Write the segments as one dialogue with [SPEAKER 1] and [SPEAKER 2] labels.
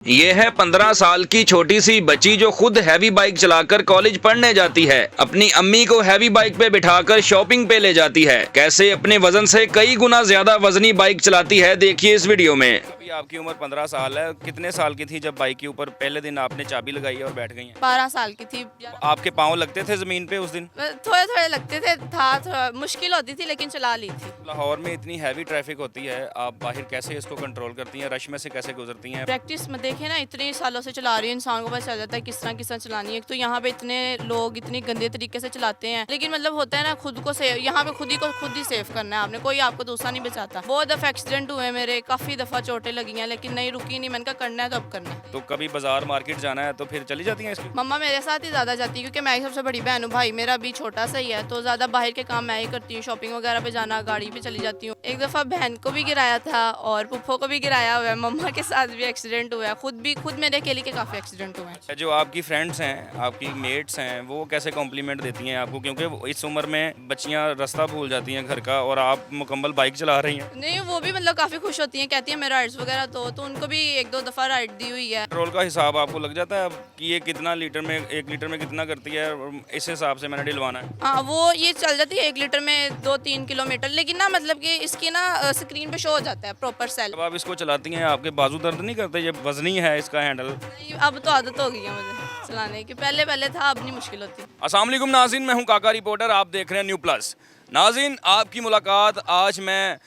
[SPEAKER 1] ये है 15 साल की छोटी सी बच्ची जो खुद हैवी बाइक चलाकर कॉलेज पढ़ने जाती है। अपनी अम्मी को हैवी बाइक पे बिठाकर शॉपिंग पे ले जाती है। कैसे अपने वजन से कई गुना ज्यादा वजनी बाइक चलाती है, देखिए इस वीडियो में।
[SPEAKER 2] अभी आपकी उम्र 15 साल है। कितने साल की थी जब बाइक के ऊपर पहले दिन आपने चाबी लगाई है और बैठ गई हैं?
[SPEAKER 3] 12 साल की थी।
[SPEAKER 2] आपके पाँव लगते थे ज़मीन पे उस दिन?
[SPEAKER 3] थोड़े थोड़े लगते थे, था थोड़ा मुश्किल होती थी लेकिन चला ली थी।
[SPEAKER 2] लाहौर में इतनी हैवी ट्रैफिक होती है, आप बाहर कैसे इसको कंट्रोल करती हैं? रश में से कैसे गुजरती हैं?
[SPEAKER 3] प्रैक्टिस में देखे ना, इतने सालों से चला रही हूँ, इंसान को पता चल जाता है किस तरह चलानी है। तो यहाँ पे इतने लोग इतने गंदे तरीके से चलाते हैं, लेकिन मतलब होता है ना, खुद को सेव, यहाँ पे खुद ही सेफ करना है आपने, कोई आपको दूसरा नहीं बचाता। बहुत दफा एक्सीडेंट हुए मेरे, काफी दफा चोटें लगी हैं, लेकिन नहीं रुकी नहीं, मैंने कहा करना है तो अब करना है।
[SPEAKER 2] तो कभी बाजार मार्केट जाना है तो फिर चली जाती हैं इसकी?
[SPEAKER 3] मम्मा मेरे साथ ही ज्यादा जाती है क्योंकि मैं ही सबसे बड़ी बहन हूँ, भाई मेरा भी छोटा सा ही है, तो ज्यादा बाहर के काम मैं ही करती हूँ। शॉपिंग वगैरह पे जाना, गाड़ी पे चली जाती हूँ। एक दफा बहन को भी गिराया था और पुप्पो को भी गिराया हुआ है, मम्मा के साथ भी एक्सीडेंट हुआ है, खुद मेरे अकेले के काफी एक्सीडेंट हुए हैं।
[SPEAKER 2] जो आपकी फ्रेंड्स हैं, आपकी मेट्स हैं, वो कैसे कॉम्प्लीमेंट देती हैं आपको? क्योंकि इस उम्र में बच्चियां रास्ता भूल जाती हैं घर का और आप मुकम्मल बाइक चला रही हैं।
[SPEAKER 3] नहीं, वो भी मतलब काफी खुश होती हैं, कहती हैं मेरा राइड्स वगैरह तो उनको भी 1-2 दफा राइड दी हुई है।
[SPEAKER 2] पेट्रोल का हिसाब आपको लग जाता है अब कि ये कितना लीटर में, 1 लीटर में कितना करती है, और इस हिसाब से मैंने डलवाना है?
[SPEAKER 3] हाँ, वो ये चल जाती है 1 लीटर में 2-3 किलोमीटर, लेकिन ना मतलब कि इसकी ना स्क्रीन पे शो हो जाता है प्रॉपर सेल।
[SPEAKER 2] जब आप इसको चलाती हैं आपके बाजू दर्द नहीं करते? ये वजनी है इसका हैंडल।
[SPEAKER 3] नहीं, अब तो आदत हो गई है मुझे चलाने की, पहले था, अब नहीं मुश्किल होती।
[SPEAKER 2] अस्सलाम वालेकुम नाज़रीन, मैं हूं काका रिपोर्टर, आप देख रहे हैं न्यू प्लस। नाज़रीन, आपकी मुलाकात आज मैं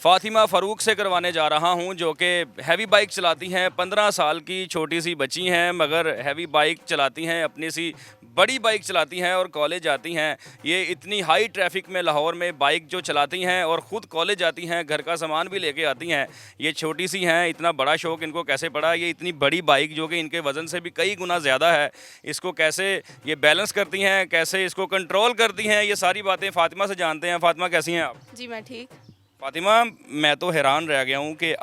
[SPEAKER 2] फ़ातिमा फ़ारूक से करवाने जा रहा हूं, जो कि हैवी बाइक चलाती हैं। 15 साल की छोटी सी बच्ची हैं, मगर हैवी बाइक चलाती हैं, अपनी सी बड़ी बाइक चलाती हैं और कॉलेज जाती हैं। ये इतनी हाई ट्रैफिक में लाहौर में बाइक जो चलाती हैं और ख़ुद कॉलेज जाती हैं, घर का सामान भी लेके आती हैं। ये छोटी सी हैं, इतना बड़ा शौक़ इनको कैसे पड़ा? ये इतनी बड़ी बाइक जो कि इनके वज़न से भी कई गुना ज़्यादा है, इसको कैसे ये बैलेंस करती हैं, कैसे इसको कंट्रोल करती हैं, ये सारी बातें फ़ातिमा से जानते हैं। फ़ातिमा, कैसी हैं आप?
[SPEAKER 3] जी मैं ठीक।
[SPEAKER 2] फ़ातिमा, मैं तो हैरान रह गया हूँ कि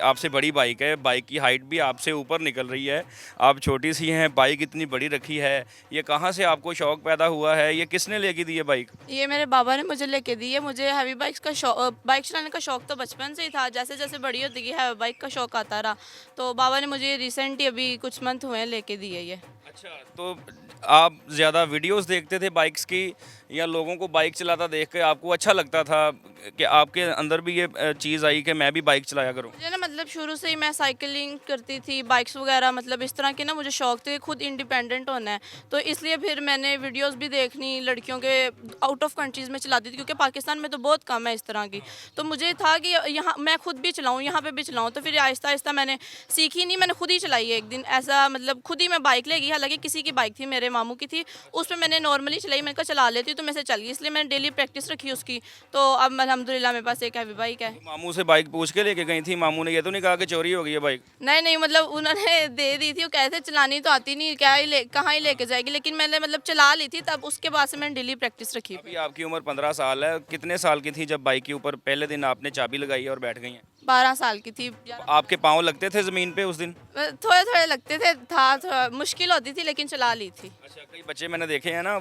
[SPEAKER 2] आपसे बड़ी बाइक है, बाइक की हाइट भी आपसे ऊपर निकल रही है, आप छोटी सी हैं, बाइक इतनी बड़ी रखी है। ये कहाँ से आपको शौक़ पैदा हुआ है? ये किसने लेके दी है बाइक?
[SPEAKER 3] ये मेरे बाबा ने मुझे लेके दी है। मुझे हैवी बाइक्स का बाइक चलाने का शौक तो बचपन से ही था। जैसे जैसे बड़ी होती गई हैवी बाइक का शौक आता रहा, तो बाबा ने मुझे रिसेंटली अभी कुछ मंथ हुए हैं लेके दी है ये।
[SPEAKER 2] अच्छा, तो आप ज़्यादा वीडियोस देखते थे बाइक्स की, या लोगों को बाइक चलाता देख के आपको अच्छा लगता था कि आपके अंदर भी ये चीज़ आई कि मैं भी बाइक चलाया करूं?
[SPEAKER 3] मुझे ना मतलब शुरू से ही मैं साइकिलिंग करती थी, बाइक्स वगैरह, मतलब इस तरह के ना मुझे शौक थे, खुद इंडिपेंडेंट होना है। तो इसलिए फिर मैंने वीडियोस भी देखनी लड़कियों के, आउट ऑफ कंट्रीज़ में चलाती थी, क्योंकि पाकिस्तान में तो बहुत कम है इस तरह की। तो मुझे था कि यहाँ मैं खुद भी चलाऊँ, यहाँ पर भी चलाऊँ। तो फिर आहिस्ता आहिस्ता मैंने सीखी नहीं, मैंने खुद ही चलाई है। एक दिन ऐसा मतलब खुद ही मैं बाइक ले गई, हालांकि किसी की बाइक थी, मेरे मामू की थी, उस पर मैंने नॉर्मली चलाई, मैंने कहा चला लेती हूँ, तो मैं से चल गई। इसलिए मैंने डेली प्रैक्टिस रखी उसकी। तो अब अल्हम्दुलिल्लाह मेरे पास एक हैवी बाइक है।
[SPEAKER 2] मामू से बाइक पूछ के लेके गई थी? मामू ने ये तो नहीं कहा कि चोरी हो गई है बाइक?
[SPEAKER 3] नहीं, मतलब उन्होंने दे दी थी, वो कह रहे थे चलानी तो आती नहीं, क्या ही कहाँ ही लेके जाएगी, लेकिन मैंने मतलब चला ली थी, तब उसके बाद से मैंने डेली प्रैक्टिस रखी।
[SPEAKER 2] अभी आपकी उम्र 15 साल है। कितने साल की थी जब बाइक के ऊपर पहले दिन आपने चाबी लगाई और बैठ गई हैं?
[SPEAKER 3] 12 साल की थी।
[SPEAKER 2] आपके पाँव लगते थे ज़मीन पे उस दिन?
[SPEAKER 3] थोड़े थोड़े लगते थे, था थोड़ा मुश्किल होती थी, लेकिन चला ली थी।
[SPEAKER 2] अच्छा, कई बच्चे मैंने देखे हैं ना,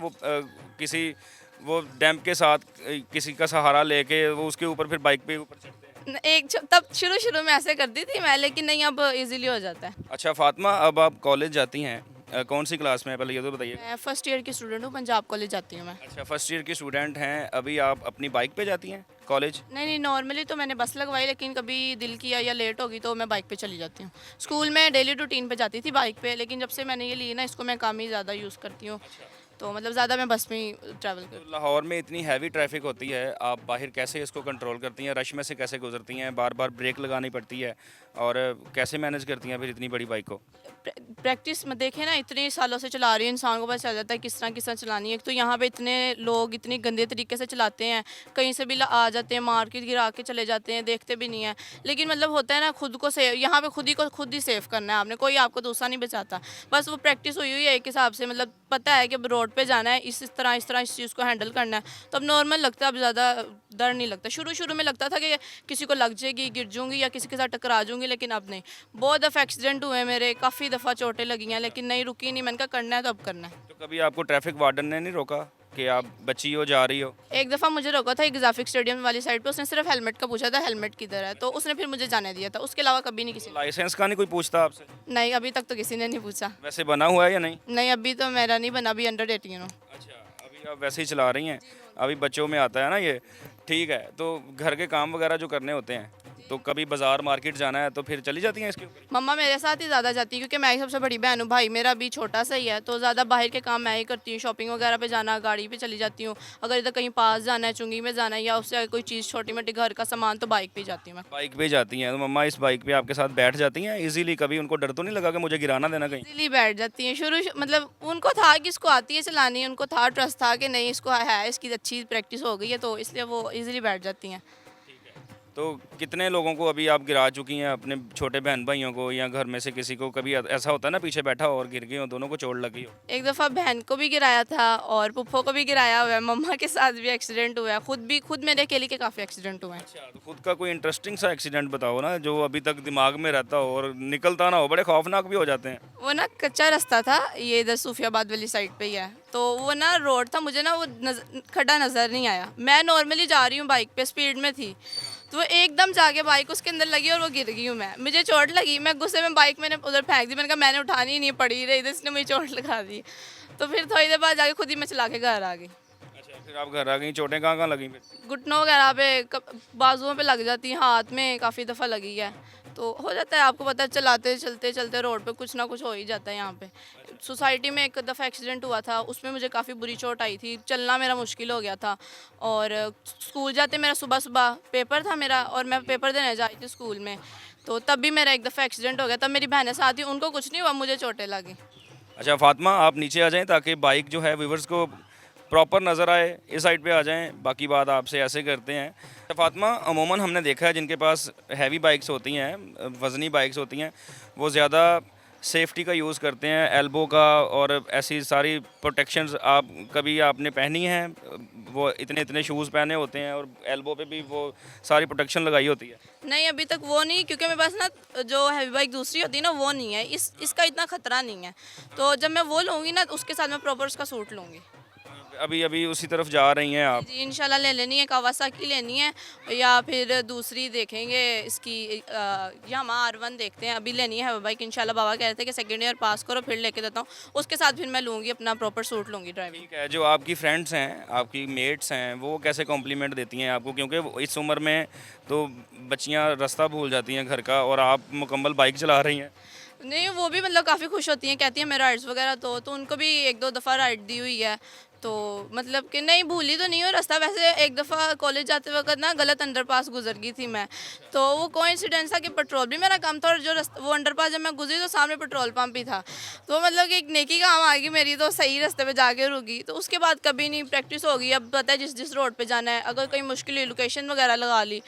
[SPEAKER 2] वो डैम्प के साथ किसी का सहारा लेके वो उसके ऊपर फिर बाइक पे ऊपर चढ़ते हैं।
[SPEAKER 3] तब शुरू में ऐसे करती थी मैं, लेकिन नहीं, अब इजीली हो जाता है।
[SPEAKER 2] अच्छा फ़ातिमा, अब आप कॉलेज जाती हैं, कौन सी क्लास में है पहले ये तो बताइए?
[SPEAKER 3] मैं फर्स्ट ईयर की स्टूडेंट हूँ, पंजाब कॉलेज जाती हूँ मैं।
[SPEAKER 2] अच्छा, फर्स्ट ईयर की स्टूडेंट हैं। अभी आप अपनी बाइक पे जाती हैं कॉलेज?
[SPEAKER 3] नहीं, नॉर्मली तो मैंने बस लगवाई, लेकिन कभी दिल किया या लेट होगी तो मैं बाइक पे चली जाती हूँ। स्कूल में डेली रूटीन पे जाती थी बाइक पे, लेकिन जब से मैंने ये ली ना, इसको मैं कम ही ज़्यादा यूज़ करती हूँ। तो मतलब ज़्यादा मैं बस में ही ट्रैवल करती हूँ।
[SPEAKER 2] तो लाहौर में इतनी हैवी ट्रैफिक होती है, आप बाहर कैसे इसको कंट्रोल करती हैं? रश में से कैसे गुजरती हैं? बार बार ब्रेक लगानी पड़ती है, और कैसे मैनेज करती हैं फिर इतनी बड़ी बाइक को?
[SPEAKER 3] प्रैक्टिस में देखे ना, इतने सालों से चला रही हूँ, इंसान को पता चल जाता है किस तरह चलानी है। तो यहाँ पे इतने लोग इतने गंदे तरीके से चलाते हैं, कहीं से भी आ जाते हैं, मार के गिरा के चले जाते हैं, देखते भी नहीं है। लेकिन मतलब होता है ना, खुद को सेव, यहाँ पे खुद ही सेफ करना है आपने, कोई आपको दूसरा नहीं बचाता। बस वो प्रैक्टिस हुई है एक हिसाब से, मतलब पता है कि अब रोड पे जाना है, इस तरह इस चीज़ को हैंडल करना है, तो अब नॉर्मल लगता है, अब ज़्यादा डर नहीं लगता। शुरू में लगता था कि किसी को लग जाएगी, गिर जाऊँगी या किसी के साथ टकरा जाऊँगी, लेकिन अब नहीं। बहुत दफ़ा एक्सीडेंट हुए मेरे, काफ़ी दफ़ा चोटें लगी हैं, लेकिन नहीं रुकी नहीं, मैंने कहा करना है तो अब करना है।
[SPEAKER 2] तो कभी आपको ट्रैफिक वार्डन ने नहीं रोका कि आप बच्ची हो जा रही हो?
[SPEAKER 3] एक दफ़ा मुझे रोका था एक ग्राफिक स्टेडियम वाली साइड पे, उसने सिर्फ हेलमेट का पूछा था, हेलमेट किधर है, तो उसने फिर मुझे जाने दिया था। उसके अलावा कभी नहीं किसी ने।
[SPEAKER 2] लाइसेंस का नहीं कोई पूछता आपसे?
[SPEAKER 3] नहीं, अभी तक तो किसी ने नहीं पूछा।
[SPEAKER 2] वैसे बना हुआ है या नहीं?
[SPEAKER 3] नहीं, अभी तो मेरा नहीं बना, अभी अंडर 18 हूँ।
[SPEAKER 2] अच्छा, अभी आप वैसे ही चला रही हैं? अभी बच्चों में आता है ना ये, ठीक है। तो घर के काम वगैरह जो करने होते हैं, तो कभी बाजार मार्केट जाना है तो फिर चली जाती हैं इसके ऊपर?
[SPEAKER 3] मम्मा मेरे साथ ही ज़्यादा जाती है, क्योंकि मैं ही सबसे बड़ी बहन हूँ, भाई मेरा अभी छोटा सा ही है, तो ज़्यादा बाहर के काम मैं ही करती हूँ। शॉपिंग वगैरह पे जाना, गाड़ी पे चली जाती हूँ। अगर इधर कहीं पास जाना है, चुंगी में जाना है, या उससे अगर कोई चीज़ छोटी मोटी घर का सामान, तो बाइक पे ही जाती हूँ मैं।
[SPEAKER 2] बाइक पे जाती हैं तो मम्मा इस बाइक पे आपके साथ बैठ जाती हैं इजीली? कभी उनको डर तो नहीं लगा कि मुझे गिराना देना कहीं?
[SPEAKER 3] इजीली बैठ जाती हैं। मतलब उनको था कि इसको आती है चलानी, उनको था ट्रस्ट था कि नहीं इसको है, इसकी अच्छी प्रैक्टिस हो गई है, तो इसलिए वो इजीली बैठ जाती हैं।
[SPEAKER 2] तो कितने लोगों को अभी आप गिरा चुकी हैं, अपने छोटे बहन भाइयों को या घर में से किसी को? कभी ऐसा होता है ना पीछे बैठा हो और गिर गई हो, दोनों को चोट लगी हो?
[SPEAKER 3] एक दफ़ा बहन को भी गिराया था और पुप्पो को भी गिराया हुआ है, मम्मा के साथ भी एक्सीडेंट हुआ है, खुद मेरे अकेले के काफ़ी एक्सीडेंट हुए हैं।
[SPEAKER 2] अच्छा, तो खुद का कोई इंटरेस्टिंग सा एक्सीडेंट बताओ ना, जो अभी तक दिमाग में रहता हो और निकलता ना हो, बड़े खौफनाक भी हो जाते हैं।
[SPEAKER 3] वो ना कच्चा रास्ता था, ये इधर सूफियाबाद वाली साइड पे ही है, तो वो ना रोड था, मुझे ना वो खड्डा नज़र नहीं आया। मैं नॉर्मली जा रही हूँ बाइक पे, स्पीड में थी, तो वो एकदम जाके बाइक उसके अंदर लगी और वो गिर गई हूँ मैं। मुझे चोट लगी, मैं गुस्से में बाइक मैंने उधर फेंक दी, मैंने कहा मैंने उठानी ही नहीं, पड़ी रही थी, इसने मुझे चोट लगा दी। तो फिर थोड़ी देर बाद जाके खुद ही मैं चला के घर आ गई।
[SPEAKER 2] अच्छा, फिर आप घर आ गई, चोटें कहाँ कहाँ लगी फिर?
[SPEAKER 3] घुटनों वगैरह पे, बाजुओं पे लग जाती हैं, हाथ में काफ़ी दफ़ा लगी है, तो हो जाता है, आपको पता है चलाते चलते चलते रोड पे कुछ ना कुछ हो ही जाता है। यहाँ पे सोसाइटी में एक दफ़ा एक्सीडेंट हुआ था, उसमें मुझे काफ़ी बुरी चोट आई थी, चलना मेरा मुश्किल हो गया था। और स्कूल जाते मेरा सुबह सुबह पेपर था मेरा, और मैं पेपर देने जा रही थी स्कूल में, तो तब भी मेरा एक दफ़ा एक्सीडेंट हो गया। तब मेरी बहनें साथ थी, उनको कुछ नहीं हुआ, मुझे चोटें लगी।
[SPEAKER 2] अच्छा फातिमा, आप नीचे आ जाएं ताकि बाइक जो है व्यूवर्स को प्रॉपर नज़र आए। इस साइड पे आ जाएं, बाकी बात आपसे ऐसे करते हैं। तो फातिमा, अमूमन हमने देखा है जिनके पास हैवी बाइक्स होती हैं, वज़नी बाइक्स होती हैं, वो ज़्यादा सेफ्टी का यूज़ करते हैं, एल्बो का और ऐसी सारी प्रोटेक्शंस। आप कभी आपने पहनी हैं? वो इतने इतने शूज़ पहने होते हैं और एल्बो पे भी वो सारी प्रोटेक्शन लगाई होती है।
[SPEAKER 3] नहीं, अभी तक वो नहीं, क्योंकि मेरे पास ना जो हैवी बाइक दूसरी होती है ना, वो नहीं है, इसका इतना खतरा नहीं है, तो जब मैं वो लूँगी ना, उसके साथ मैं प्रॉपर उसका सूट लूँगी।
[SPEAKER 2] अभी अभी उसी तरफ जा रही हैं आप?
[SPEAKER 3] जी, इंशाल्लाह ले लेनी है, कावासाकी लेनी है, या फिर दूसरी देखेंगे इसकी यामाहा R1 देखते हैं, अभी लेनी है बाइक इंशाल्लाह। बाबा कह रहे थे कि सेकंड ईयर पास करो फिर लेके देता हूँ, उसके साथ फिर मैं लूँगी, अपना प्रॉपर सूट लूँगी ड्राइविंग।
[SPEAKER 2] ठीक है, जो आपकी फ्रेंड्स हैं, आपकी मेट्स हैं, वो कैसे कॉम्प्लीमेंट देती हैं आपको? क्योंकि इस उम्र में तो बच्चियां रास्ता भूल जाती हैं घर का, और आप मुकम्मल बाइक चला रही हैं।
[SPEAKER 3] नहीं, वो भी मतलब काफ़ी खुश होती हैं, कहती हैं मैं राइड्स वगैरह, तो उनको भी एक दो दफ़ा राइड दी हुई है, तो मतलब कि नहीं भूली तो नहीं हो रास्ता। वैसे एक दफ़ा कॉलेज जाते वक्त ना गलत अंडरपास गुजर गई थी मैं, तो वो कोइंसिडेंस था कि पेट्रोल भी मेरा कम था, और जो वो अंडरपास जब मैं गुजरी तो सामने पेट्रोल पंप भी था, तो मतलब कि एक नेकी काम आ गई मेरी, तो सही रास्ते पे जाके रुकी। तो उसके बाद कभी नहीं, प्रैक्टिस हो गई, अब पता है जिस रोड पे जाना है, अगर कहीं मुश्किल हुई लोकेशन वगैरह लगा ली,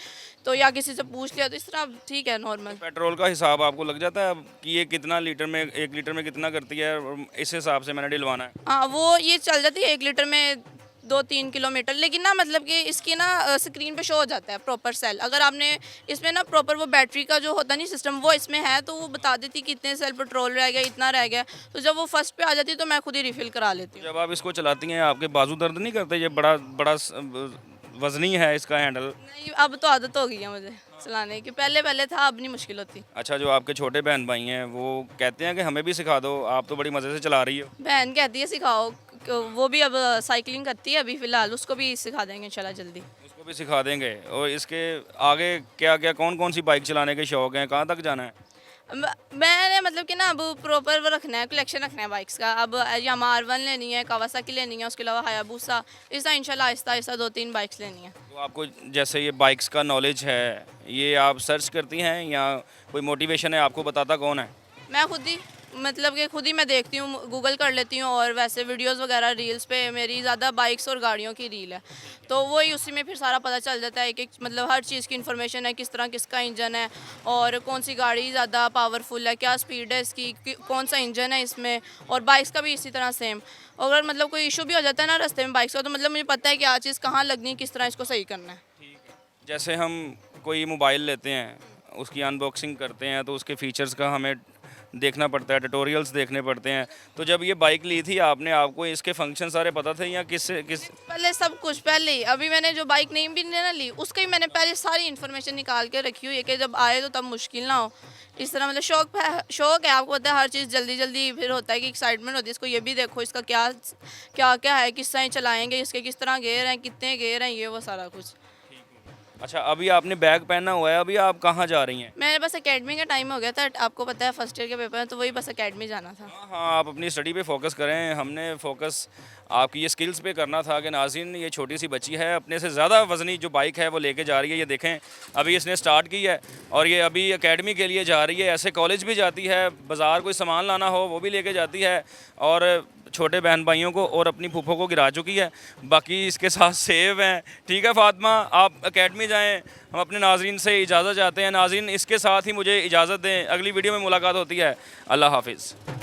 [SPEAKER 3] तो या किसी से पूछ लिया, तो इस तरह ठीक है नॉर्मल।
[SPEAKER 2] पेट्रोल का हिसाब आपको लग जाता है अब कि ये कितना लीटर में, 1 लीटर में कितना करती है, और इस हिसाब से मैंने डलवाना है?
[SPEAKER 3] हाँ, वो ये चल जाती है 1 लीटर में 2-3 किलोमीटर, लेकिन ना मतलब कि इसकी ना स्क्रीन पे शो हो जाता है प्रॉपर सेल। अगर आपने इसमें ना प्रॉपर वो बैटरी का जो होता नहीं सिस्टम, वो इसमें है, तो वो बता देती कि इतने सेल पेट्रोल रह गया, इतना रह गया, तो जब वो फर्स्ट पे आ जाती है तो मैं खुद ही रिफ़िल करा लेती हूँ।
[SPEAKER 2] जब आप इसको चलाती हैं, आपके बाजू दर्द नहीं करते? ये बड़ा बड़ा वजनी है इसका हैंडल।
[SPEAKER 3] नहीं, अब तो आदत हो गई है मुझे चलाने की, पहले पहले था, अब नहीं मुश्किल होती।
[SPEAKER 2] अच्छा, जो आपके छोटे बहन भाई हैं वो कहते हैं कि हमें भी सिखा दो, आप तो बड़ी मज़े से चला रही हो।
[SPEAKER 3] बहन कहती है सिखाओ, वो भी अब साइकिलिंग करती है अभी फ़िलहाल, उसको भी सिखा देंगे इंशाल्लाह जल्दी।
[SPEAKER 2] उसको भी सिखा देंगे। और इसके आगे क्या क्या, कौन कौन सी बाइक चलाने के शौक हैं, कहाँ तक जाना है?
[SPEAKER 3] मैंने मतलब कि ना अब प्रॉपर वो रखना है, कलेक्शन रखना है बाइक्स का। अब यामाहा R1 लेनी है, कावासाकी लेनी है, उसके अलावा हायाबुसा, इस तरह इंशाल्लाह आहिस्ता आहिस्ता 2-3 बाइक्स लेनी है।
[SPEAKER 2] तो आपको जैसे ये बाइक्स का नॉलेज है, ये आप सर्च करती हैं या कोई मोटिवेशन है? आपको बताता कौन है?
[SPEAKER 3] मैं खुद ही, मतलब कि खुद ही मैं देखती हूँ, गूगल कर लेती हूँ, और वैसे वीडियोस वगैरह रील्स पे मेरी ज़्यादा बाइक्स और गाड़ियों की रील है, तो वही उसी में फिर सारा पता चल जाता है, एक मतलब हर चीज़ की इन्फॉर्मेशन है, किस तरह किसका इंजन है, और कौन सी गाड़ी ज़्यादा पावरफुल है, क्या स्पीड है इसकी, कौन सा इंजन है इसमें, और बाइक्स का भी इसी तरह सेम। अगर मतलब कोई इशू भी हो जाता है ना रास्ते में बाइक्स का, तो मतलब मुझे पता है कि चीज़ कहाँ लगनी है, किस तरह इसको सही करना है।
[SPEAKER 2] जैसे हम कोई मोबाइल लेते हैं, उसकी अनबॉक्सिंग करते हैं, तो उसके फीचर्स का हमें देखना पड़ता है, ट्यूटोरियल्स देखने पड़ते हैं। तो जब ये बाइक ली थी आपने, आपको इसके फंक्शन सारे पता थे या किस
[SPEAKER 3] पहले सब कुछ पहले ही, अभी मैंने जो बाइक नहीं भी ना ली उसका ही मैंने पहले सारी इन्फॉर्मेशन निकाल के रखी हुई है कि जब आए तो तब मुश्किल ना हो। इस तरह मतलब शौक है, आपको पता है हर चीज़ जल्दी जल्दी फिर होता है कि एक्साइटमेंट होती है, इसको ये भी देखो इसका क्या क्या क्या है, किस तरह चलाएंगे, इसके किस तरह गेयर हैं, कितने गेयर हैं, ये वो सारा कुछ।
[SPEAKER 2] अच्छा, अभी आपने बैग पहना हुआ है, अभी आप कहाँ जा रही हैं?
[SPEAKER 3] मेरे बस एकेडमी का टाइम हो गया था, आपको पता है फर्स्ट ईयर के पेपर हैं तो वही बस एकेडमी जाना था।
[SPEAKER 2] हाँ हाँ, आप अपनी स्टडी पे फोकस करें। हमने फोकस आपकी ये स्किल्स पे करना था कि नाज़रीन ये छोटी सी बच्ची है, अपने से ज़्यादा वज़नी जो बाइक है वो लेके जा रही है। ये देखें, अभी इसने स्टार्ट की है और ये अभी एकेडमी के लिए जा रही है। ऐसे कॉलेज भी जाती है, बाज़ार कोई सामान लाना हो वो भी लेके जाती है, और छोटे बहन भाइयों को और अपनी फूफो को गिरा चुकी है। बाकी इसके साथ सेव हैं। ठीक है फ़ातिमा, आप एकेडमी जाएँ, हम अपने नाज़रीन से इजाज़त चाहते हैं। नाज़रीन, इसके साथ ही मुझे इजाज़त दें, अगली वीडियो में मुलाकात होती है। अल्लाह हाफिज़।